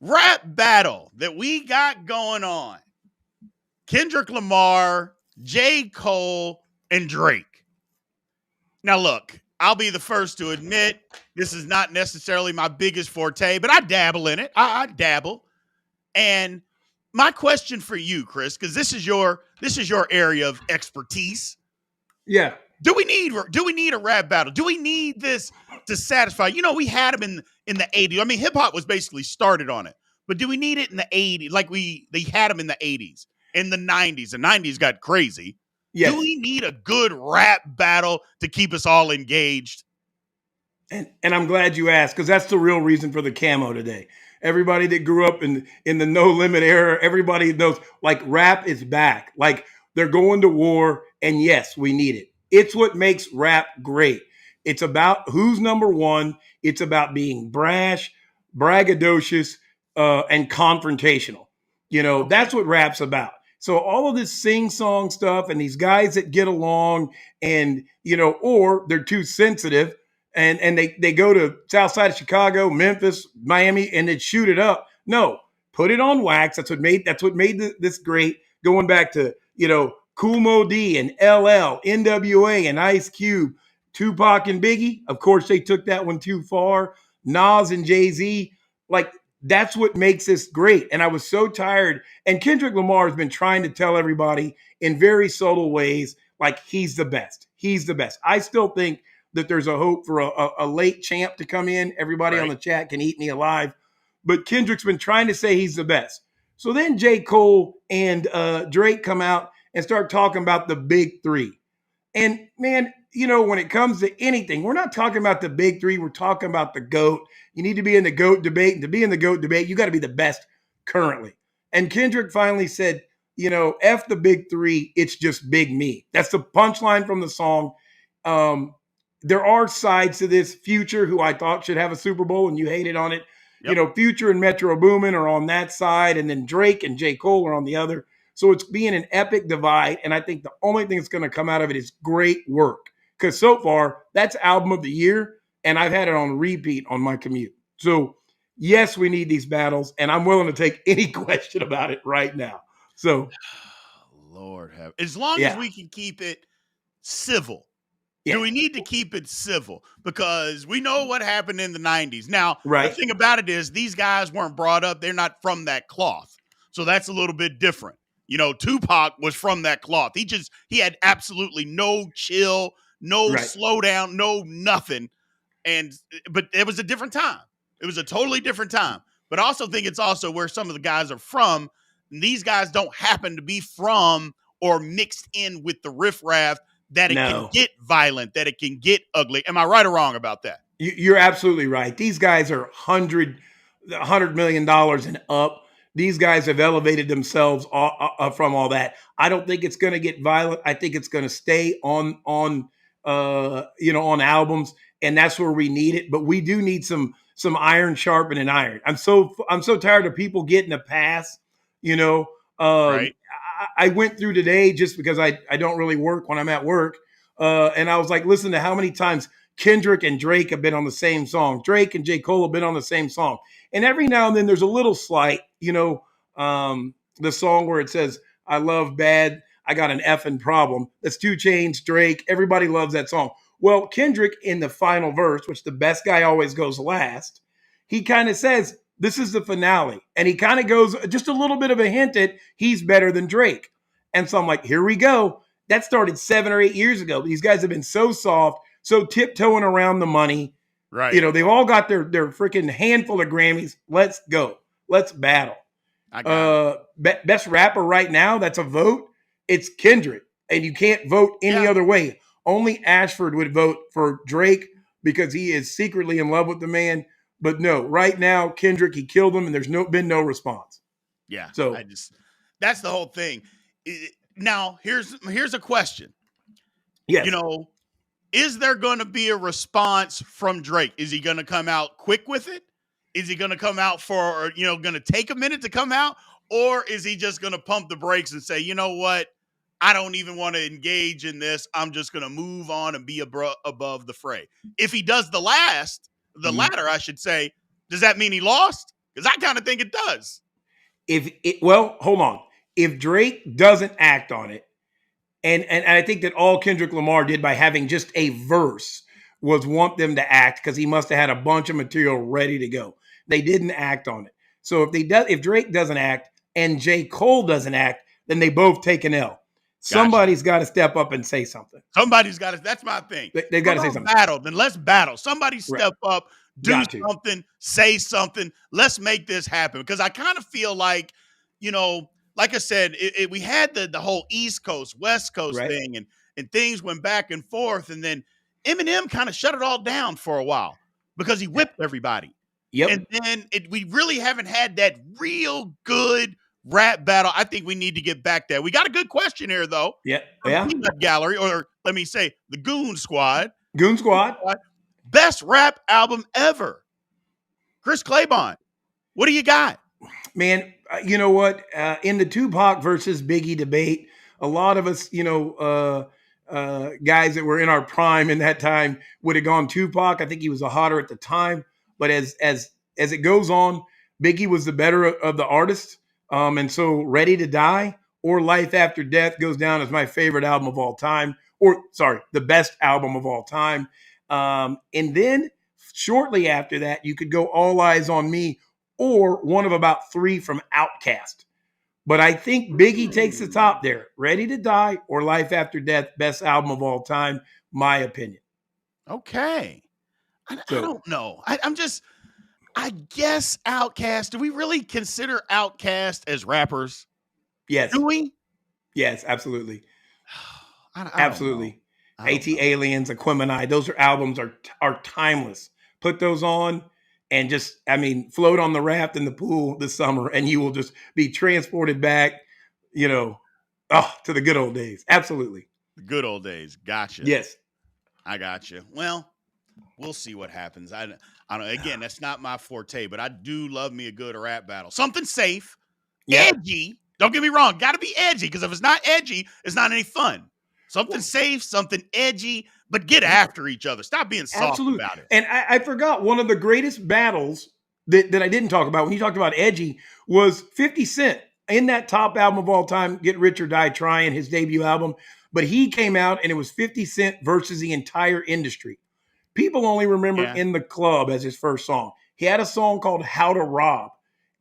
rap battle that we got going on. Kendrick Lamar, J. Cole, and Drake. Now, look, I'll be the first to admit this is not necessarily my biggest forte, but I dabble in it. I dabble. And my question for you, Chris, because this is your area of expertise. Yeah. Do we need a rap battle? Do we need this to satisfy? We had them in the 80s. I mean, hip hop was basically started on it. But do we need it in the 80s? Like they had them in the 80s, in the 90s. The 90s got crazy. Do Yes. we need a good rap battle to keep us all engaged? And I'm glad you asked because that's the real reason for the camo today. Everybody that grew up in the no limit era, everybody knows like rap is back. Like they're going to war, and yes, we need it. It's what makes rap great. It's about who's number one. It's about being brash, braggadocious, and confrontational. That's Okay. what rap's about. So all of this sing song stuff and these guys that get along and or they're too sensitive and they go to south side of Chicago, Memphis, Miami, and they shoot it up. No, put it on wax. That's what made this great. Going back to Cool Mo D and LL, NWA, and Ice Cube, Tupac and Biggie. Of course, they took that one too far. Nas and Jay Z, like that's what makes this great. And I was so tired. And Kendrick Lamar has been trying to tell everybody in very subtle ways, like he's the best. He's the best. I still think that there's a hope for a late champ to come in. Everybody on Right. the chat can eat me alive. But Kendrick's been trying to say he's the best. So then J. Cole and Drake come out and start talking about the big three. And man, when it comes to anything, we're not talking about the big three. We're talking about the GOAT. You need to be in the GOAT debate. And to be in the GOAT debate, you got to be the best currently. And Kendrick finally said, F the big three. It's just big me. That's the punchline from the song. Um, there are sides to this. Future, who I thought should have a Super Bowl, and you hated on it. Yep. Future and Metro Boomin are on that side, and then Drake and J. Cole are on the other. So it's being an epic divide. And I think the only thing that's going to come out of it is great work. Because so far, that's album of the year. And I've had it on repeat on my commute. So, yes, we need these battles. And I'm willing to take any question about it right now. So, Lord have. As long as yeah. we can keep it civil. Do Yeah. we need to keep it civil? Because we know what happened in the 90s. Now, the Right. thing about it is these guys weren't brought up. They're not from that cloth. So that's a little bit different. Tupac was from that cloth. He had absolutely no chill, no Right. slowdown, no nothing. But it was a different time. It was a totally different time. But I also think it's also where some of the guys are from. And these guys don't happen to be from or mixed in with the riffraff that it can No. get violent, that it can get ugly. Am I right or wrong about that? You're absolutely right. These guys are $100 million and up. These guys have elevated themselves from all that. I don't think it's going to get violent. I think it's going to stay on albums, and that's where we need it. But we do need some iron sharpening iron. I'm so tired of people getting a pass. You know, Right. I went through today just because I don't really work when I'm at work, and I was like, listen to how many times Kendrick and Drake have been on the same song. Drake and J. Cole have been on the same song. And every now and then there's a little slight, the song where it says, I love bad, I got an effing problem. That's 2 Chainz, Drake. Everybody loves that song. Well, Kendrick in the final verse, which the best guy always goes last, he kind of says, this is the finale. And he kind of goes just a little bit of a hint at he's better than Drake. And so I'm like, here we go. That started 7 or 8 years ago. These guys have been so soft, so tiptoeing around the money. Right. They've all got their freaking handful of Grammys. Let's go. Let's battle. I got it. Best rapper right now, that's a vote. It's Kendrick. And you can't vote any Yeah. other way. Only Ashford would vote for Drake because he is secretly in love with the man. But no, right now, Kendrick, he killed him and there's been no response. Yeah. So That's the whole thing. Now, here's a question. yes. Is there going to be a response from Drake? Is he going to come out quick with it? Is he going to come out going to take a minute to come out? Or is he just going to pump the brakes and say, you know what? I don't even want to engage in this. I'm just going to move on and be above the fray. If he does the latter, I should say, does that mean he lost? Because I kind of think it does. Well, hold on. If Drake doesn't act on it, and I think that all Kendrick Lamar did by having just a verse was want them to act because he must have had a bunch of material ready to go. They didn't act on it. So if Drake doesn't act and J. Cole doesn't act, then they both take an L. Somebody's got to step up and say something. Somebody's got to. That's my thing. They've got to say something. Battle, then let's battle. Somebody step up, do something, say something. Let's make this happen. Because I kind of feel like, like I said, we had the whole East Coast, West Coast thing, and things went back and forth. And then Eminem kind of shut it all down for a while because he whipped everybody. Yep. And then we really haven't had that real good rap battle. I think we need to get back there. We got a good question here, though. Yeah. Peanut Gallery, or let me say, the Goon Squad. Goon Squad. Best rap album ever. Chris Claiborne, what do you got? Man, you know what? In the Tupac versus Biggie debate, a lot of us, guys that were in our prime in that time would have gone Tupac. I think he was a hotter at the time. But as it goes on, Biggie was the better of the artists. And so Ready to Die or Life After Death goes down as my favorite album of all time, the best album of all time. And then shortly after that, you could go All Eyes on Me or one of about 3 from Outkast. But I think Biggie takes the top there. Ready to Die or Life After Death, best album of all time, my opinion. Okay. I don't know. I guess Outkast. Do we really consider Outkast as rappers? Yes. Do we? Yes, absolutely. Absolutely. AT-Aliens, Aquemini, those albums are timeless. Put those on and just, float on the raft in the pool this summer and you will just be transported back, to the good old days. Absolutely. The good old days. Gotcha. Yes. I got you. Well, we'll see what happens. I don't. Again, that's not my forte, but I do love me a good rap battle. Something safe, edgy. Don't get me wrong. Got to be edgy because if it's not edgy, it's not any fun. Something safe, something edgy, but get after each other. Stop being soft about it. And I forgot one of the greatest battles that I didn't talk about when you talked about edgy was 50 Cent in that top album of all time, Get Rich or Die Trying, his debut album. But he came out and it was 50 Cent versus the entire industry. People only remember In the Club as his first song. He had a song called How to Rob.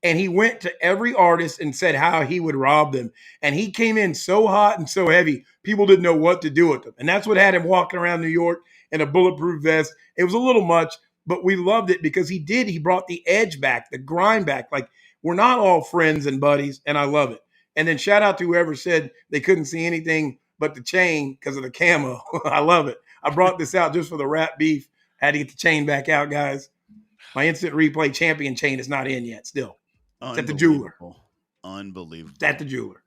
And he went to every artist and said how he would rob them. And he came in so hot and so heavy, people didn't know what to do with him. And that's what had him walking around New York in a bulletproof vest. It was a little much, but we loved it because he brought the edge back, the grind back. Like, we're not all friends and buddies, and I love it. And then shout out to whoever said they couldn't see anything but the chain because of the camo. I love it. I brought this out just for the rap beef. Had to get the chain back out, guys. My instant replay champion chain is not in yet still. It's at the jeweler. Unbelievable. It's at the jeweler.